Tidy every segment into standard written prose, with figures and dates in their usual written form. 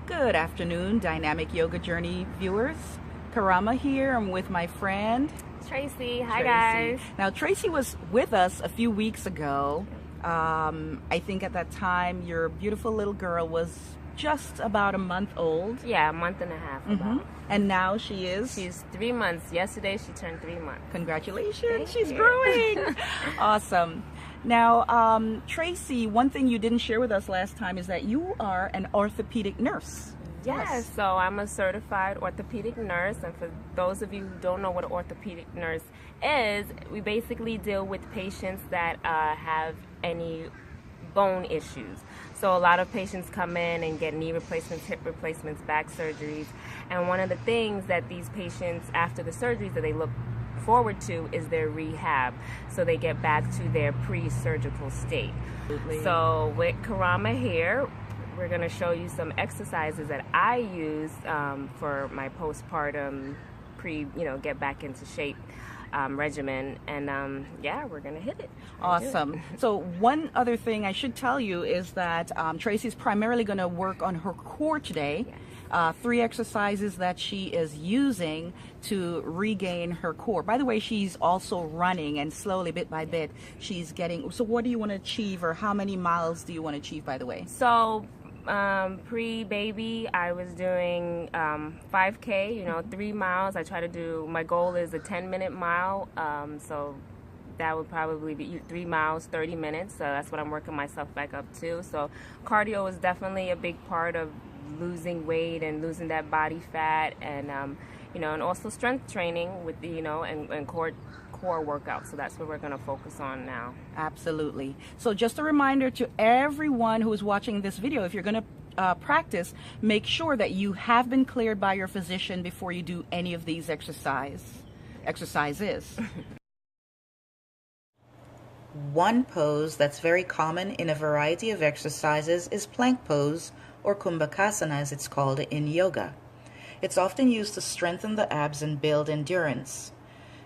Good afternoon, Dynamic Yoga Journey viewers. Karama here. I'm with my friend Tracy. Hi, Tracy. guys. Now, Tracy was with us a few weeks ago. I think at that time your beautiful little girl was just about a month old. Yeah, a month and a half about. And now she is? She's 3 months. Yesterday she turned 3 months. Congratulations, Thank she's you. growing. Awesome. Now, Tracy, one thing you didn't share with us last time is that you are an orthopedic nurse. Yes, so I'm a certified orthopedic nurse, and for those of you who don't know what an orthopedic nurse is, we basically deal with patients that have any bone issues. So a lot of patients come in and get knee replacements, hip replacements, back surgeries, and one of the things that these patients after the surgeries that they look forward to is their rehab, so they get back to their pre-surgical state. Absolutely. So with Karama here, we're going to show you some exercises that I use for my postpartum get back into shape regimen, and yeah, we're going to hit it. Awesome. So one other thing I should tell you is that Tracy's primarily going to work on her core today. Yes. 3 exercises that she is using to regain her core. By the way, she's also running, and slowly, bit by bit, she's getting. So what do you want to achieve, or how many miles do you want to achieve, by the way? So pre-baby, I was doing 5K, 3 miles. I try to do, my goal is a 10-minute mile, so that would probably be 3 miles, 30 minutes. So that's what I'm working myself back up to. So cardio is definitely a big part of losing weight and losing that body fat, and and also strength training with the and core workouts. So that's what we're going to focus on now. Absolutely. So just a reminder to everyone who is watching this video, if you're going to practice, make sure that you have been cleared by your physician before you do any of these exercises. One pose that's very common in a variety of exercises is plank pose, or kumbhakasana as it's called in yoga. It's often used to strengthen the abs and build endurance.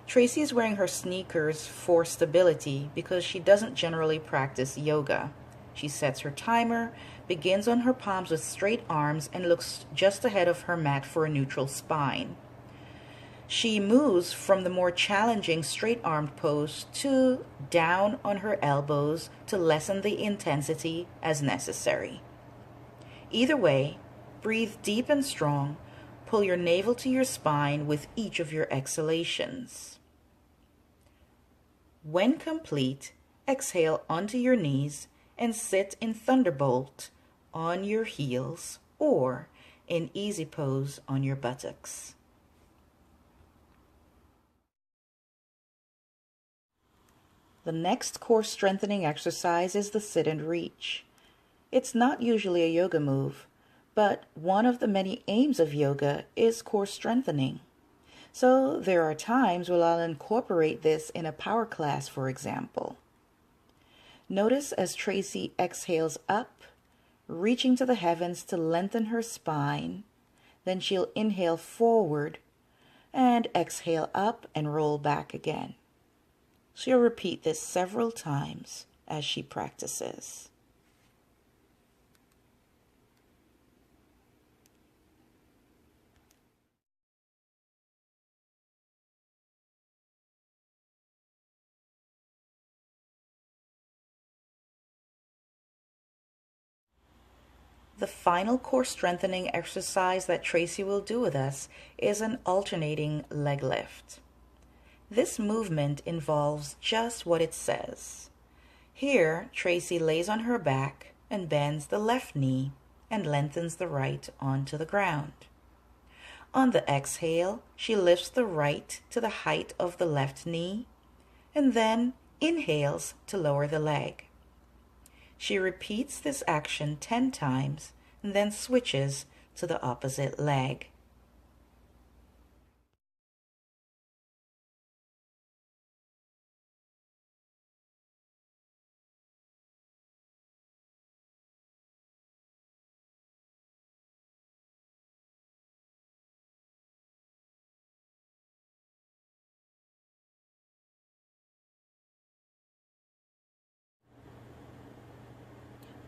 Tracy is wearing her sneakers for stability because she doesn't generally practice yoga. She sets her timer, begins on her palms with straight arms, and looks just ahead of her mat for a neutral spine. She moves from the more challenging straight-armed pose to down on her elbows to lessen the intensity as necessary. Either way, breathe deep and strong. Pull your navel to your spine with each of your exhalations. When complete, exhale onto your knees and sit in Thunderbolt on your heels or in Easy Pose on your buttocks. The next core strengthening exercise is the sit and reach. It's not usually a yoga move, but one of the many aims of yoga is core strengthening. So there are times when I'll incorporate this in a power class, for example. Notice as Tracy exhales up, reaching to the heavens to lengthen her spine. Then she'll inhale forward and exhale up and roll back again. She'll repeat this several times as she practices. The final core strengthening exercise that Tracy will do with us is an alternating leg lift. This movement involves just what it says. Here, Tracy lays on her back and bends the left knee and lengthens the right onto the ground. On the exhale, she lifts the right to the height of the left knee and then inhales to lower the leg. She repeats this action 10 times and then switches to the opposite leg.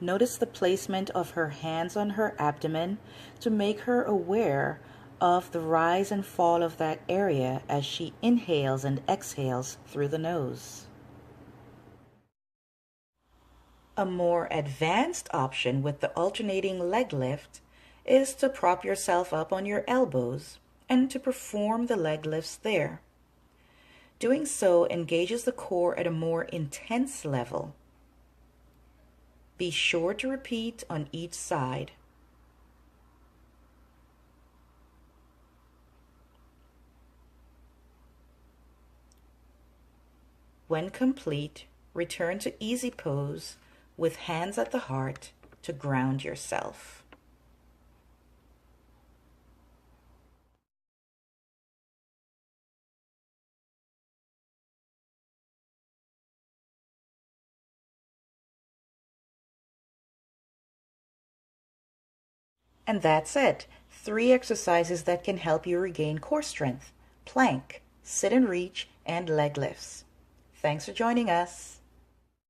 Notice the placement of her hands on her abdomen to make her aware of the rise and fall of that area as she inhales and exhales through the nose. A more advanced option with the alternating leg lift is to prop yourself up on your elbows and to perform the leg lifts there. Doing so engages the core at a more intense level. Be sure to repeat on each side. When complete, return to easy pose with hands at the heart to ground yourself. And that's it. 3 exercises that can help you regain core strength: plank, sit and reach, and leg lifts. Thanks for joining us.